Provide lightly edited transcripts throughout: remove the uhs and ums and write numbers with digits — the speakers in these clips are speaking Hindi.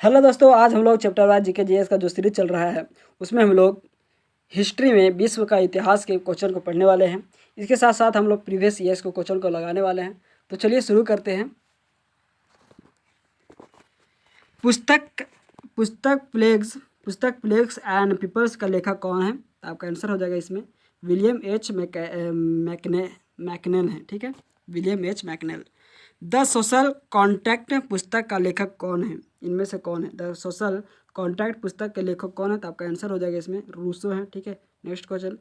हेलो दोस्तों, आज हम लोग चैप्टर वाइज जीके जीएस का जो सीरीज चल रहा है उसमें हम लोग हिस्ट्री में विश्व का इतिहास के क्वेश्चन को पढ़ने वाले हैं। इसके साथ साथ हम लोग प्रीवियस ईयर्स को क्वेश्चन को लगाने वाले हैं। तो चलिए शुरू करते हैं। पुस्तक पुस्तक प्लेग्स एंड पीपल्स का लेखक कौन है? तो आपका आंसर हो जाएगा इसमें विलियम एच मैकनेल है। ठीक है, William H McNeill. The social contract पुस्तक का लेखक कौन है? इनमें से कौन है? द सोशल कॉन्ट्रैक्ट पुस्तक के लेखक कौन है? तो आपका आंसर हो जाएगा इसमें रूसो है। ठीक है, नेक्स्ट क्वेश्चन।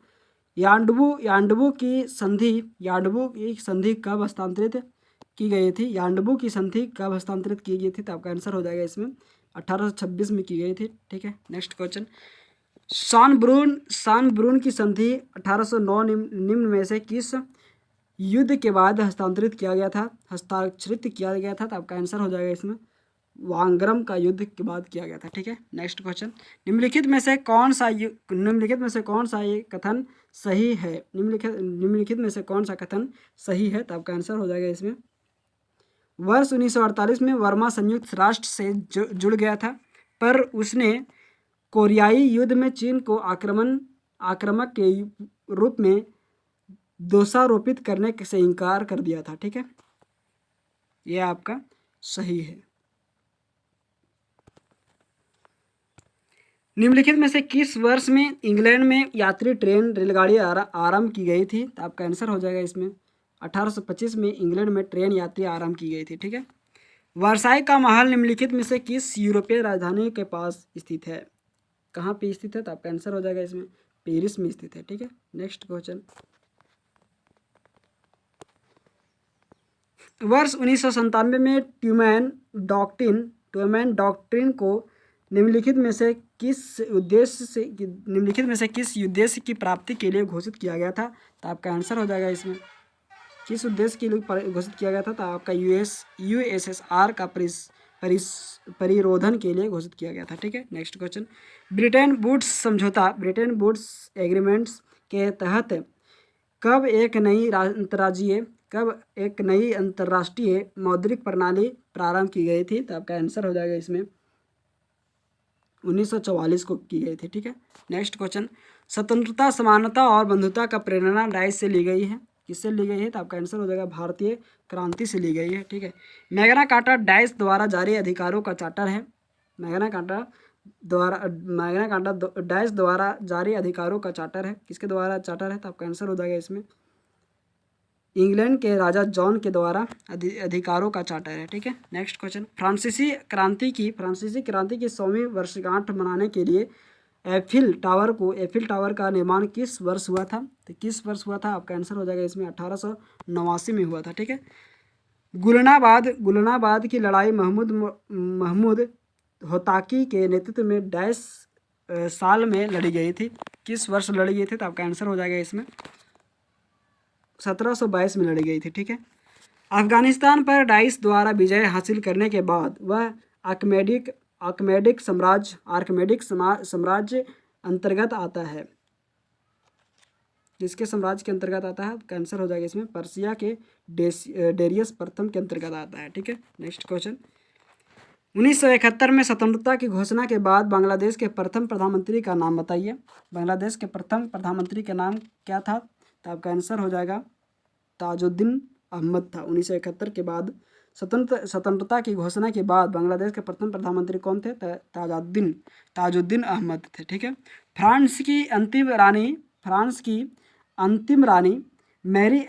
यान्डबू की संधि कब हस्तांतरित की गई थी? यान्डबू की संधि कब हस्तांतरित की गई थी? तो आपका आंसर हो जाएगा इसमें 1826 में की गई थी। ठीक है, नेक्स्ट क्वेश्चन। सान ब्रून की संधि 1809 निम्न में से किस युद्ध के बाद हस्तांतरित किया गया था, हस्ताक्षरित किया गया था? तो आपका आंसर हो जाएगा इसमें वांगरम का युद्ध के बाद किया गया था। ठीक है, नेक्स्ट क्वेश्चन। निम्नलिखित में से कौन सा ये कथन सही है? निम्नलिखित में से कौन सा कथन सही है? तो आपका आंसर हो जाएगा इसमें वर्ष 1948 में वर्मा संयुक्त राष्ट्र से जुड़ गया था, पर उसने कोरियाई युद्ध में चीन को आक्रामक के रूप में दोषारोपित करने से इनकार कर दिया था। ठीक है, यह आपका सही है। निम्नलिखित में से किस वर्ष में इंग्लैंड में यात्री ट्रेन रेलगाड़ी आरंभ की गई थी? तो आपका आंसर हो जाएगा इसमें 1825 में इंग्लैंड में ट्रेन यात्री आरंभ की गई थी। ठीक है, वर्साई का महल निम्नलिखित में से किस यूरोपीय राजधानी के पास स्थित है? कहाँ पे स्थित है? तो आपका आंसर हो जाएगा इसमें पेरिस में स्थित है। ठीक है, नेक्स्ट क्वेश्चन। वर्ष 1997 में ट्यूमैन डॉक्ट्रिन को निम्नलिखित में से किस उद्देश्य की प्राप्ति के लिए घोषित किया गया था? तो आपका आंसर हो जाएगा इसमें किस उद्देश्य के लिए घोषित किया गया था? तो आपका यूएसएसआर का परिरोधन के लिए घोषित किया गया था। ठीक है, next question. Bretton Woods agreements के तहत कब एक नई अंतर्राष्ट्रीय मौद्रिक प्रणाली प्रारंभ की गई थी? तो आपका आंसर हो जाएगा इसमें 1944 को की गई थी। ठीक है, नेक्स्ट क्वेश्चन। स्वतंत्रता, समानता और बंधुता का प्रेरणा डाइस से ली गई है। किससे ली गई है? तो आपका आंसर हो जाएगा भारतीय क्रांति से ली गई है। ठीक है, मैग्ना कार्टा डाइस द्वारा जारी अधिकारों का चार्टर है। मैग्ना कार्टा डाइस द्वारा जारी अधिकारों का चार्टर है। किसके द्वारा चार्टर है? तो आपका आंसर हो जाएगा इसमें इंग्लैंड के राजा जॉन के द्वारा अधिकारों का चार्टर है। ठीक है, नेक्स्ट क्वेश्चन। फ्रांसीसी क्रांति की 100वीं वर्षगांठ मनाने के लिए एफिल टावर का निर्माण किस वर्ष हुआ था? तो किस वर्ष हुआ था? आपका आंसर हो जाएगा इसमें 1889 में हुआ था। ठीक है, गुलनाबाद की लड़ाई महमूद होताकी के नेतृत्व में डैश साल में लड़ी गई थी। किस वर्ष लड़ी गई थी? तो आपका आंसर हो जाएगा इसमें 1722 में लड़ी गई थी। ठीक है, अफगानिस्तान पर डाइस द्वारा विजय हासिल करने के बाद वह आर्कमेडिक साम्राज्य अंतर्गत आता है। किसके साम्राज्य के अंतर्गत आता है? आंसर हो जाएगा इसमें पर्सिया के डेरियस प्रथम के अंतर्गत आता है। ठीक है, नेक्स्ट क्वेश्चन। 1971 में स्वतंत्रता की घोषणा के बाद बांग्लादेश के प्रथम प्रधानमंत्री का नाम बताइए। बांग्लादेश के प्रथम प्रधानमंत्री का नाम क्या था? तो आपका आंसर हो जाएगा ताजुद्दीन अहमद था। 1971 के बाद स्वतंत्रता की घोषणा के बाद बांग्लादेश के प्रथम प्रधानमंत्री कौन थे? ताजुद्दीन अहमद थे। ठीक है, फ्रांस की अंतिम रानी मैरी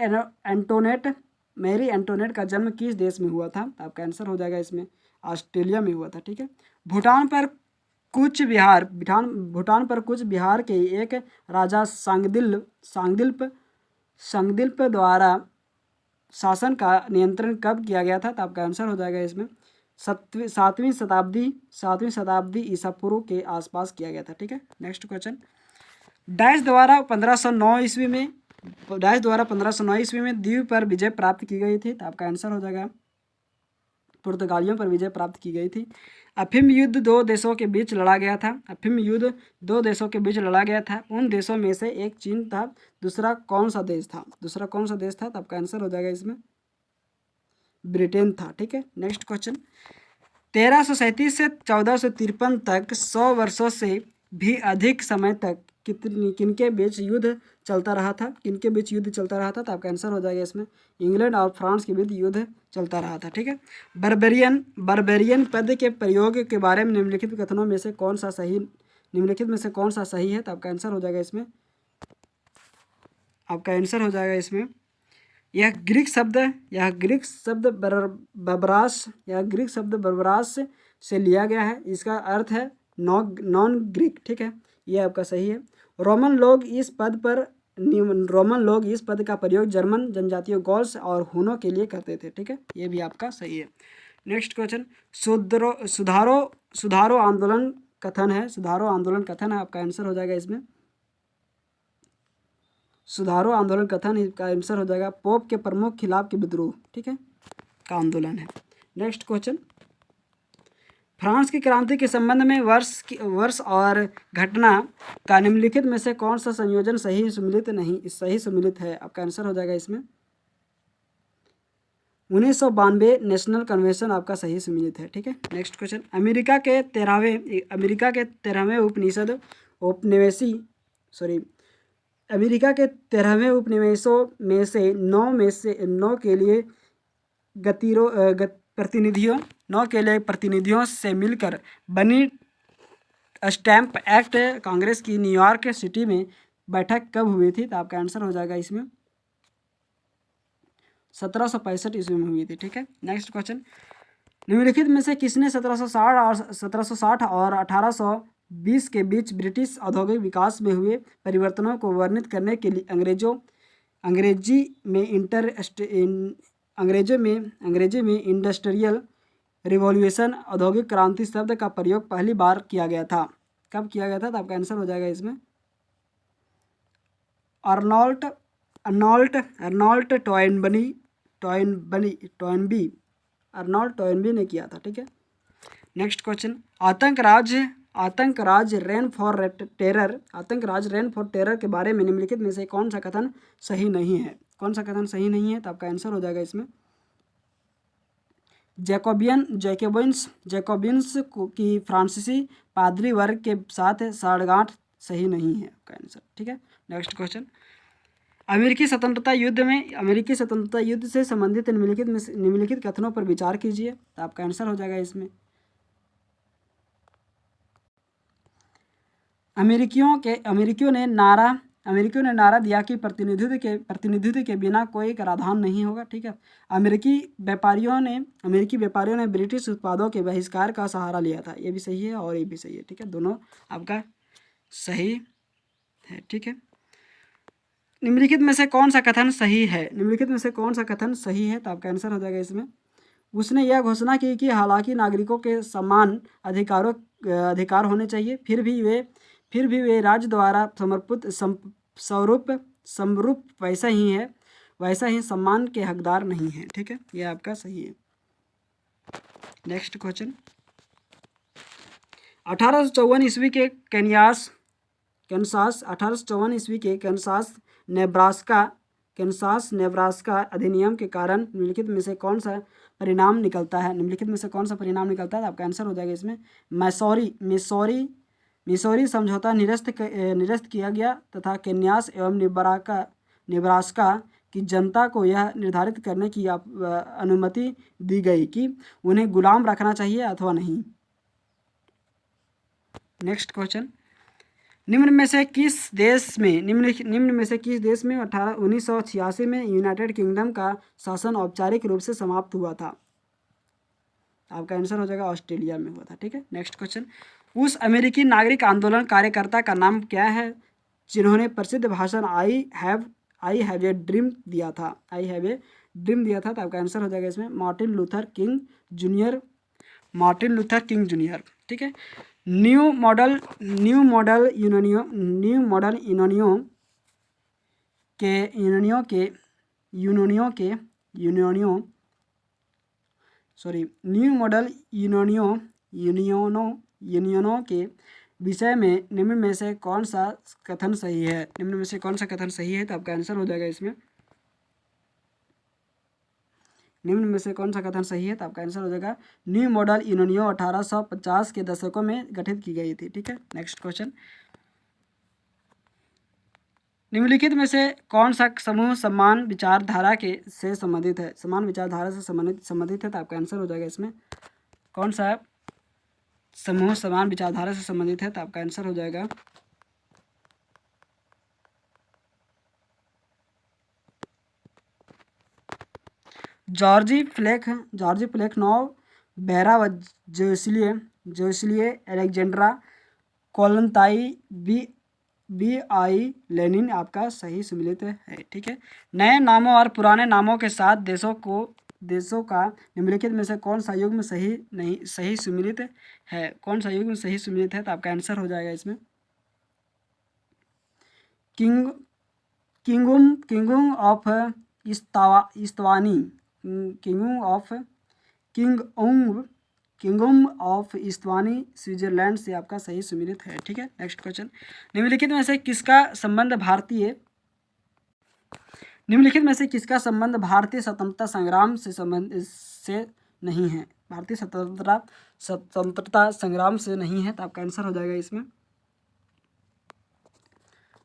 एंटोनेट का जन्म किस देश में हुआ था? तो आपका आंसर हो जाएगा इसमें ऑस्ट्रेलिया में हुआ था। ठीक है, भूटान पर कूच बिहार के एक राजा सांगदिल्प द्वारा शासन का नियंत्रण कब किया गया था? तो आपका आंसर हो जाएगा इसमें 7वीं शताब्दी ईसा पूर्व के आसपास किया गया था। ठीक है, नेक्स्ट क्वेश्चन। डाइस द्वारा 1509 ईस्वी में द्वीप पर विजय प्राप्त की गई थी। तो आपका आंसर हो जाएगा पुर्तगालियों पर विजय प्राप्त की गई थी। अफीम युद्ध दो देशों के बीच लड़ा गया था। उन देशों में से एक चीन था, दूसरा कौन सा देश था? तो आपका आंसर हो जाएगा इसमें ब्रिटेन था। ठीक है, नेक्स्ट क्वेश्चन। 1337 से 1453 तक 100 वर्षों से भी अधिक समय तक किनके बीच युद्ध चलता रहा था? किनके बीच युद्ध चलता रहा था? तो आपका आंसर हो जाएगा इसमें इंग्लैंड और फ्रांस के बीच युद्ध चलता रहा था। ठीक है। बर्बेरियन पद के प्रयोग के बारे में निम्नलिखित कथनों में से कौन सा सही है? तो आपका आंसर हो जाएगा इसमें यह ग्रीक शब्द बर्बरास से लिया गया है। इसका अर्थ है नॉन ग्रीक। ठीक है, यह आपका सही है। रोमन लोग इस पद का प्रयोग जर्मन जनजातियों गॉल्स और हुनों के लिए करते थे। ठीक है, यह भी आपका सही है। नेक्स्ट क्वेश्चन, सुधारो आंदोलन कथन है। आपका आंसर हो जाएगा इसमें सुधारो आंदोलन कथन, इसका आंसर हो जाएगा पोप के प्रमुख खिलाफ के विद्रोह। ठीक है, का आंदोलन है। नेक्स्ट क्वेश्चन, फ्रांस की क्रांति के संबंध में वर्ष और घटना का निम्नलिखित में से कौन सा संयोजन सही सम्मिलित है? आपका आंसर हो जाएगा इसमें 1992 नेशनल कन्वेंशन आपका सही सम्मिलित है। ठीक है। नेक्स्ट क्वेश्चन, अमेरिका के 13वें उपनिवेशों में से 9 के लिए प्रतिनिधियों से मिलकर बनी स्टैंप एक्ट कांग्रेस की न्यूयॉर्क सिटी में बैठक कब हुई थी? तो आपका आंसर हो जाएगा इसमें 1765 ईस्वी में हुई थी। ठीक है। नेक्स्ट क्वेश्चन, निम्नलिखित में से किसने 1760 और 1820 के बीच ब्रिटिश औद्योगिक विकास में हुए परिवर्तनों को वर्णित करने के लिए अंग्रेजी में इंडस्ट्रियल रिवॉल्यूशन औद्योगिक क्रांति शब्द का प्रयोग पहली बार किया गया था? कब किया गया था? तो आपका आंसर हो जाएगा इसमें अर्नोल्ट टॉयनबी ने किया था। ठीक है। नेक्स्ट क्वेश्चन, आतंकराज रेन फॉर टेरर के बारे में निम्नलिखित में से कौन सा कथन सही नहीं है? तो आपका आंसर हो जाएगा इसमें जैकोबिन्स की फ्रांसीसी पादरी वर्ग के साथ साठगांठ सही नहीं है आपका आंसर। ठीक है। नेक्स्ट क्वेश्चन, अमेरिकी स्वतंत्रता युद्ध से संबंधित निम्नलिखित कथनों पर विचार कीजिए। तो आपका आंसर हो जाएगा इसमें अमेरिकियों ने नारा दिया कि प्रतिनिधित्व के बिना कोई कराधान नहीं होगा। ठीक है। अमेरिकी व्यापारियों ने ब्रिटिश उत्पादों के बहिष्कार का सहारा लिया था। ये भी सही है और ये भी सही है। ठीक है, दोनों आपका सही है। ठीक है। निम्नलिखित में से कौन सा कथन सही है? तो आपका आंसर हो जाएगा इसमें उसने यह घोषणा की कि हालांकि नागरिकों के समान अधिकार होने चाहिए, फिर भी वे राज्य द्वारा समरूप वैसा ही सम्मान के हकदार नहीं है। ठीक है, यह आपका सही है। नेक्स्ट क्वेश्चन, 1854 ईस्वी के नेब्रास्का अधिनियम के कारण निम्नलिखित में से कौन सा परिणाम निकलता है? तो आपका आंसर हो जाएगा इसमें मिसौरी समझौता निरस्त किया गया तथा केन्यास एवं नेब्रास्का की जनता को यह निर्धारित करने की अनुमति दी गई कि उन्हें गुलाम रखना चाहिए अथवा नहीं। नेक्स्ट क्वेश्चन, निम्न में से किस देश में 1986 में यूनाइटेड किंगडम का शासन औपचारिक रूप से समाप्त हुआ था? आपका आंसर हो जाएगा ऑस्ट्रेलिया में हुआ था। ठीक है। नेक्स्ट क्वेश्चन, उस अमेरिकी नागरिक आंदोलन कार्यकर्ता का नाम क्या है जिन्होंने प्रसिद्ध भाषण आई हैव ए ड्रीम दिया था? तो आपका आंसर हो जाएगा इसमें मार्टिन लूथर किंग जूनियर। ठीक है। न्यू मॉडल यूनियनों के विषय में निम्न में से कौन सा कथन सही है? तो आपका आंसर हो जाएगा इसमें निम्न में से कौन सा कथन सही है? तो आपका आंसर हो जाएगा न्यू मॉडल यूनियन 1850 के दशकों में गठित की गई थी। ठीक है, नेक्स्ट क्वेश्चन, निम्नलिखित में से कौन सा समूह समान विचारधारा के से संबंधित है? समान विचारधारा से संबंधित है, तो आपका आंसर हो जाएगा इसमें कौन सा समूह समान विचारधारा से संबंधित है? तो आपका आंसर हो जाएगा जॉर्जी प्लेखनोव, बेरा जोसिलिए एलेक्जेंड्रा कोलंताई, बी आई लेनिन आपका सही सम्मिलित है। ठीक है, नए नामों और पुराने नामों के साथ देशों का निम्नलिखित में से कौन सा युग्म सही सम्मिलित है? कौन सा युग्म सही सम्मिलित है? तो आपका आंसर हो जाएगा इसमें किंगुम ऑफ इस्तवानी, किंगडम ऑफ इस्तवानी स्विट्जरलैंड से आपका सही सम्मिलित है। ठीक है, नेक्स्ट क्वेश्चन, निम्नलिखित में से किसका संबंध भारतीय स्वतंत्रता संग्राम से नहीं है? भारतीय स्वतंत्रता संग्राम से नहीं है, तो आपका आंसर हो जाएगा इसमें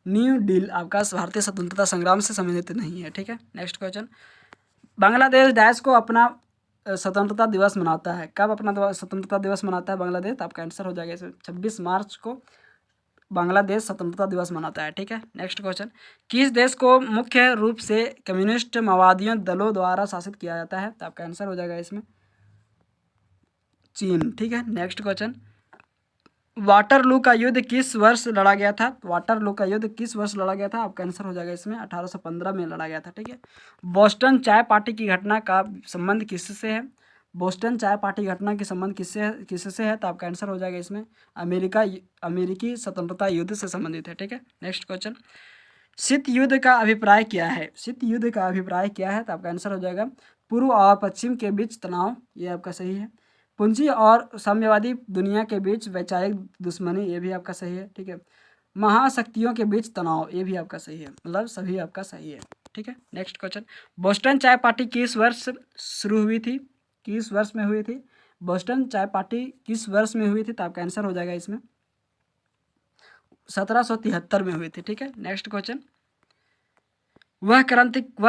न्यू डील आपका भारतीय स्वतंत्रता संग्राम से संबंधित नहीं है। ठीक है, नेक्स्ट क्वेश्चन, बांग्लादेश डैश को अपना स्वतंत्रता दिवस मनाता है? कब अपना स्वतंत्रता दिवस मनाता है बांग्लादेश? तो आपका आंसर हो जाएगा इसमें 26 मार्च को बांग्लादेश स्वतंत्रता दिवस मनाता है। ठीक है, नेक्स्ट क्वेश्चन, किस देश को मुख्य रूप से कम्युनिस्ट माओवादियों दलों द्वारा शासित किया जाता है? तो आपका आंसर हो जाएगा इसमें चीन। ठीक है, नेक्स्ट क्वेश्चन, वाटरलू का युद्ध किस वर्ष लड़ा गया था? वाटरलू का युद्ध किस वर्ष लड़ा गया था? आपका आंसर हो जाएगा इसमें 1815 में लड़ा गया था। ठीक है, बोस्टन चाय पार्टी की घटना का संबंध किससे है? बोस्टन चाय पार्टी घटना के संबंध किससे है? तो आपका आंसर हो जाएगा इसमें अमेरिकी स्वतंत्रता युद्ध से संबंधित है। ठीक है, नेक्स्ट क्वेश्चन, शीत युद्ध का अभिप्राय क्या है? शीत युद्ध का अभिप्राय क्या है? तो आपका आंसर हो जाएगा पूर्व और पश्चिम के बीच तनाव, ये आपका सही है। पूंजी और साम्यवादी दुनिया के बीच वैचारिक दुश्मनी, ये भी आपका सही है। ठीक है, महाशक्तियों के बीच तनाव, ये भी आपका सही है, मतलब सभी आपका सही है। ठीक है, नेक्स्ट क्वेश्चन, बोस्टन चाय पार्टी किस वर्ष शुरू हुई थी? किस वर्ष में हुई थी? बोस्टन चाय पार्टी किस वर्ष में हुई थी? तो आपका आंसर हो जाएगा इसमें 1773 में हुई थी। ठीक है, नेक्स्ट क्वेश्चन, वह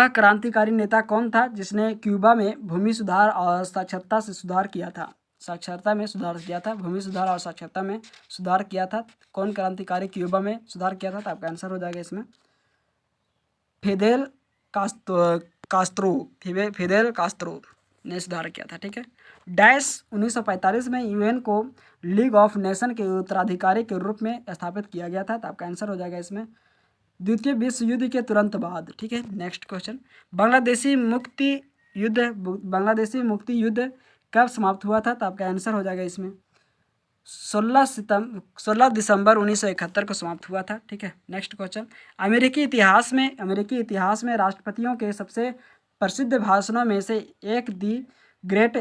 क्रांतिकारी नेता कौन था जिसने क्यूबा में भूमि सुधार और साक्षरता से सुधार किया था? साक्षरता में सुधार किया था, भूमि सुधार और साक्षरता में सुधार किया था। कौन क्रांतिकारी क्यूबा में सुधार किया था? तो आपका आंसर हो जाएगा इसमें फिदेल कास्त्रो ने सुधार किया था। ठीक है, डैश 1945 में यूएन को लीग ऑफ नेशन के उत्तराधिकारी के रूप में स्थापित किया गया था। तो आपका आंसर हो जाएगा इसमें द्वितीय विश्व युद्ध के तुरंत बाद। ठीक है, नेक्स्ट क्वेश्चन, बांग्लादेशी मुक्ति युद्ध कब समाप्त हुआ था? तो आपका आंसर हो जाएगा इसमें 16 दिसंबर 1971 को समाप्त हुआ था। ठीक है, नेक्स्ट क्वेश्चन, अमेरिकी इतिहास में राष्ट्रपतियों के सबसे प्रसिद्ध भाषणों में से एक दी ग्रेट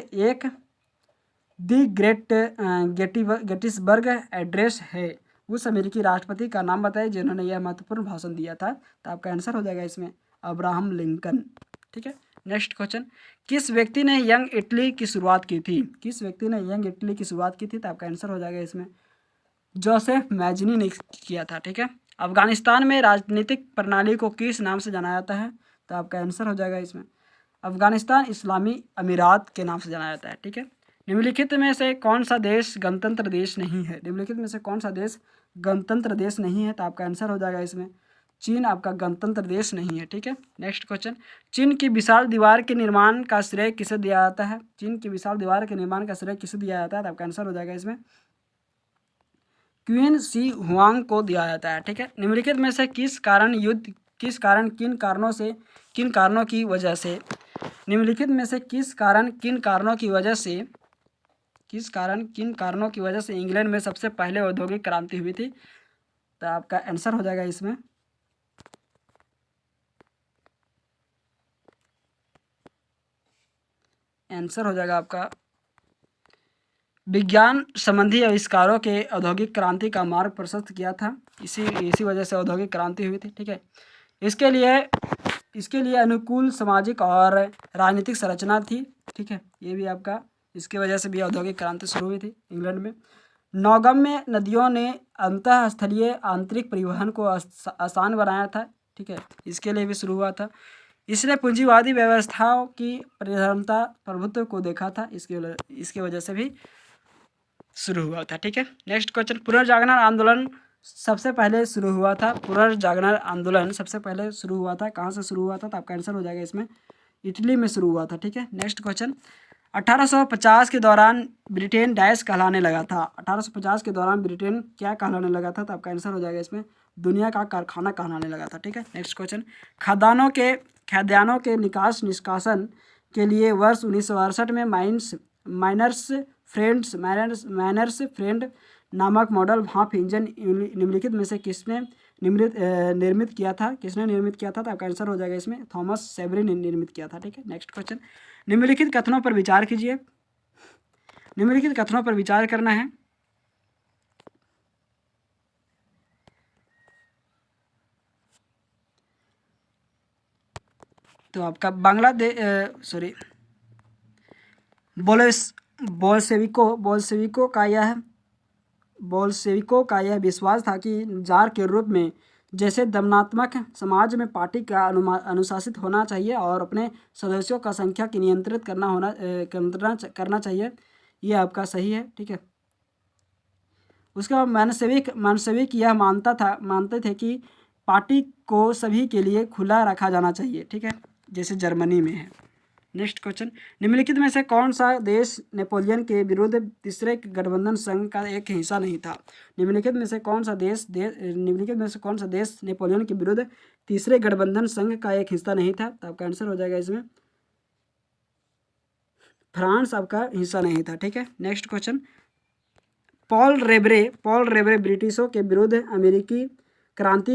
गेटिसबर्ग एड्रेस है। उस अमेरिकी राष्ट्रपति का नाम बताइए जिन्होंने यह महत्वपूर्ण भाषण दिया था। तो आपका आंसर हो जाएगा इसमें अब्राहम लिंकन। ठीक है, नेक्स्ट क्वेश्चन, किस व्यक्ति ने यंग इटली की शुरुआत की थी? किस व्यक्ति ने यंग इटली की शुरुआत की थी? तो आपका आंसर हो जाएगा इसमें जोसेफ मैजनी ने किया था। ठीक है, अफगानिस्तान में राजनीतिक प्रणाली को किस नाम से जाना जाता है? तो आपका आंसर हो जाएगा इसमें अफगानिस्तान इस्लामी अमीरात के नाम से जाना जाता है। ठीक है, निम्नलिखित में से कौन सा देश गणतंत्र देश नहीं है? निम्नलिखित में से कौन सा देश गणतंत्र देश नहीं है? तो आपका आंसर हो जाएगा इसमें चीन आपका गणतंत्र देश नहीं है। ठीक है, नेक्स्ट क्वेश्चन, चीन की विशाल दीवार के निर्माण का श्रेय किसे दिया जाता है? चीन की विशाल दीवार के निर्माण का श्रेय किसे दिया जाता है? तो आपका आंसर हो जाएगा इसमें क्वीन शी हुआंग को दिया जाता है। ठीक है, निम्नलिखित में से किन कारणों की वजह से इंग्लैंड में सबसे पहले औद्योगिक क्रांति हुई थी? तो आपका आंसर हो जाएगा इसमें आपका विज्ञान संबंधी आविष्कारों के औद्योगिक क्रांति का मार्ग प्रशस्त किया था। इसी वजह से औद्योगिक क्रांति हुई थी। ठीक है, इसके लिए अनुकूल सामाजिक और राजनीतिक संरचना थी। ठीक है, ये भी आपका इसकी वजह से भी औद्योगिक क्रांति शुरू हुई थी इंग्लैंड में। नौगम्य नदियों ने अंतःस्थलीय आंतरिक परिवहन को आसान बनाया था। ठीक है, इसके लिए भी शुरू हुआ था। इसने पूंजीवादी व्यवस्थाओं की परिधर्मता प्रभुत्व को देखा था, इसकी वजह से भी शुरू हुआ था। ठीक है, नेक्स्ट क्वेश्चन, पुनर्जागरण आंदोलन सबसे पहले शुरू हुआ था। पुनर्जागरण आंदोलन सबसे पहले शुरू हुआ था, कहाँ से शुरू हुआ था? तो आपका आंसर हो जाएगा इसमें इटली में शुरू हुआ था। ठीक है, नेक्स्ट क्वेश्चन, 1850 के दौरान ब्रिटेन डैश कहलाने लगा था। 1850 के दौरान ब्रिटेन क्या कहलाने लगा था? तो आपका आंसर हो जाएगा इसमें दुनिया का कारखाना कहलाने लगा था। ठीक है, नेक्स्ट क्वेश्चन, खाद्यान्नों के निकास निष्कासन के लिए वर्ष 1962 में माइनर्स फ्रेंड नामक मॉडल भाप इंजन निम्नलिखित में से किसने निर्मित किया था? तो आपका आंसर हो जाएगा इसमें थॉमस सेवरी ने निर्मित किया था। ठीक है, नेक्स्ट क्वेश्चन, निम्नलिखित कथनों पर विचार कीजिए। निम्नलिखित कथनों पर विचार करना है। तो आपका बोल्शेविकों का यह विश्वास था कि जार के रूप में जैसे दमनात्मक समाज में पार्टी का अनुशासित होना चाहिए और अपने सदस्यों का संख्या की नियंत्रित करना चाहिए। ये आपका सही है। ठीक है, उसका मनसेविक यह मानते थे कि पार्टी को सभी के लिए खुला रखा जाना चाहिए। ठीक है, जैसे जर्मनी में है। नेक्स्ट क्वेश्चन, निम्नलिखित में से कौन सा देश नेपोलियन के विरुद्ध तीसरे गठबंधन संघ का एक हिस्सा नहीं था? निम्नलिखित में से कौन सा देश नेपोलियन के विरुद्ध तीसरे गठबंधन संघ का एक हिस्सा नहीं था? तो आपका आंसर हो जाएगा इसमें फ्रांस आपका हिस्सा नहीं था। ठीक है, नेक्स्ट क्वेश्चन, पॉल रेब्रे ब्रिटिशों के विरुद्ध अमेरिकी क्रांति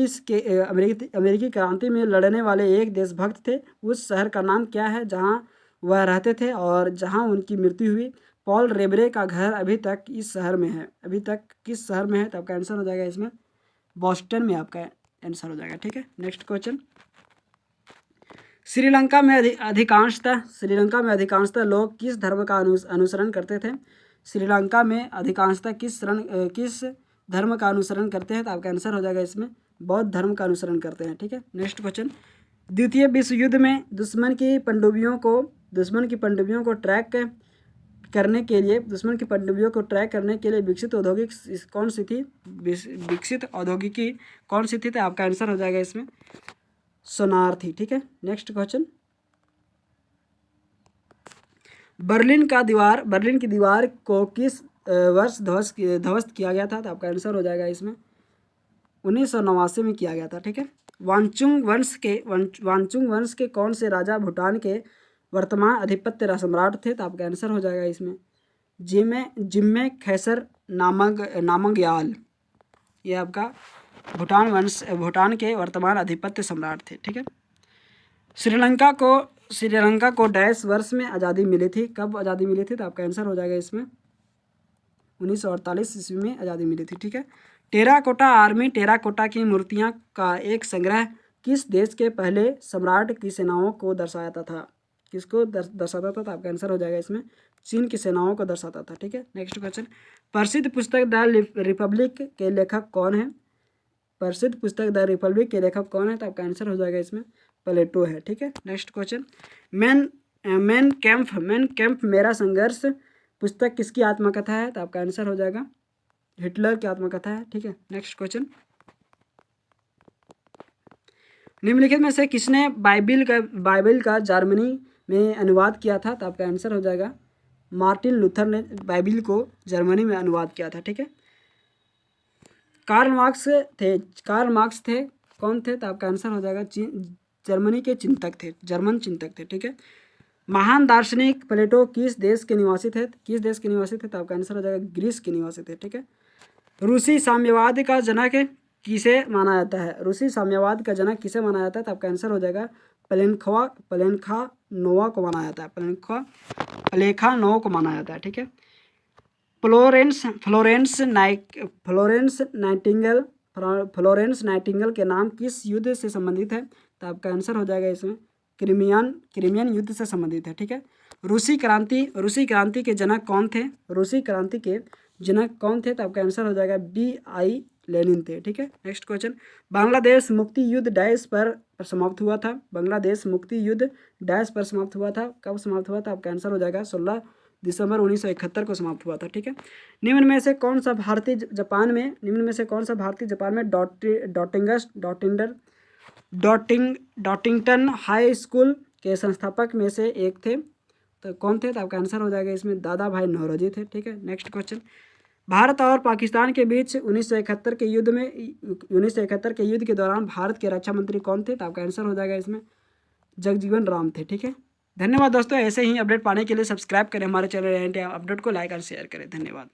में लड़ने वाले एक देशभक्त थे। उस शहर का नाम क्या है जहां वह रहते थे और जहां उनकी मृत्यु हुई? पॉल रेब्रे का घर अभी तक किस शहर में है? तो आपका आंसर हो जाएगा इसमें बॉस्टन में आपका आंसर हो जाएगा। ठीक है, नेक्स्ट क्वेश्चन, श्रीलंका में अधिकांशतः लोग किस धर्म का अनुसरण करते थे? श्रीलंका में अधिकांशतः किस धर्म का अनुसरण करते हैं? तो आपका आंसर हो जाएगा इसमें बौद्ध धर्म का अनुसरण करते हैं। ठीक है, नेक्स्ट क्वेश्चन, द्वितीय विश्व युद्ध में दुश्मन की पनडुब्बियों को ट्रैक करने के लिए विकसित औद्योगिकी कौन सी थी? तो आपका आंसर हो जाएगा इसमें सोनार थी। ठीक है, नेक्स्ट क्वेश्चन, बर्लिन की दीवार को किस वर्ष ध्वस्त किया गया था? तो आपका आंसर हो जाएगा इसमें 1989 में किया गया था। ठीक है, वांचुंग वंश के कौन से राजा भूटान के वर्तमान अधिपत्य सम्राट थे? तो आपका आंसर हो जाएगा इसमें जिम्मे खेसर नामग्याल। ये आपका भूटान के वर्तमान अधिपत्य सम्राट थे। ठीक है, श्रीलंका को डैश वर्ष में आज़ादी मिली थी? कब आज़ादी मिली थी? तो आपका आंसर हो जाएगा इसमें 1948 ईस्वी में आज़ादी मिली थी। ठीक है, टेराकोटा की मूर्तियां का एक संग्रह किस देश के पहले सम्राट की सेनाओं को दर्शाता था? किसको दर्शाता था? तो आपका आंसर हो जाएगा इसमें चीन की सेनाओं को दर्शाता था। ठीक है, नेक्स्ट क्वेश्चन, प्रसिद्ध पुस्तक द रिपब्लिक के लेखक कौन है? तो आपका आंसर हो जाएगा इसमें प्लेटो है। ठीक है, नेक्स्ट क्वेश्चन, मैन कैंप मेरा संघर्ष पुस्तक किसकी आत्मकथा है? तो आपका आंसर हो जाएगा हिटलर की आत्मकथा है। ठीक है, नेक्स्ट क्वेश्चन, निम्नलिखित में से किसने बाइबिल का जर्मनी में अनुवाद किया था? तो आपका आंसर हो जाएगा मार्टिन लूथर ने बाइबिल को जर्मनी में अनुवाद किया था। ठीक है, कार्ल मार्क्स थे कौन थे? तो आपका आंसर हो जाएगा जर्मन चिंतक थे। ठीक है, महान दार्शनिक प्लेटो किस देश के निवासी थे? तो आपका आंसर हो जाएगा ग्रीस के निवासी थे। ठीक है, रूसी साम्यवाद का जनक किसे माना जाता है? तो आपका आंसर हो जाएगा प्लेखानोवा को माना जाता है। ठीक है, फ्लोरेंस नाइटिंगेल के नाम किस युद्ध से संबंधित है? तो आपका आंसर हो जाएगा इसमें क्रिमियन युद्ध से संबंधित है। ठीक है। रूसी क्रांति के जनक कौन थे? रूसी क्रांति के जनक कौन थे? तो आपका आंसर हो जाएगा BI लेनिन थे। ठीक है। नेक्स्ट क्वेश्चन, बांग्लादेश मुक्ति युद्ध डैश पर समाप्त हुआ था? बांग्लादेश मुक्ति युद्ध डैश पर समाप्त हुआ था? कब समाप्त हुआ था? आपका आंसर हो जाएगा 16 दिसंबर 1971 को समाप्त हुआ था। ठीक है। निम्न में से कौन सा भारतीय जापान में डॉटिंगटन हाई स्कूल के संस्थापक में से एक थे? तो कौन थे? तो आपका आंसर हो जाएगा इसमें दादा भाई नौरोजी थे। ठीक है। नेक्स्ट क्वेश्चन, भारत और पाकिस्तान के बीच 1971 के युद्ध के दौरान भारत के रक्षा मंत्री कौन थे? तो आपका आंसर हो जाएगा इसमें जगजीवन राम थे। ठीक है। धन्यवाद दोस्तों, ऐसे ही अपडेट पाने के लिए सब्सक्राइब करें हमारे चैनल, अपडेट को लाइक और शेयर करें। धन्यवाद।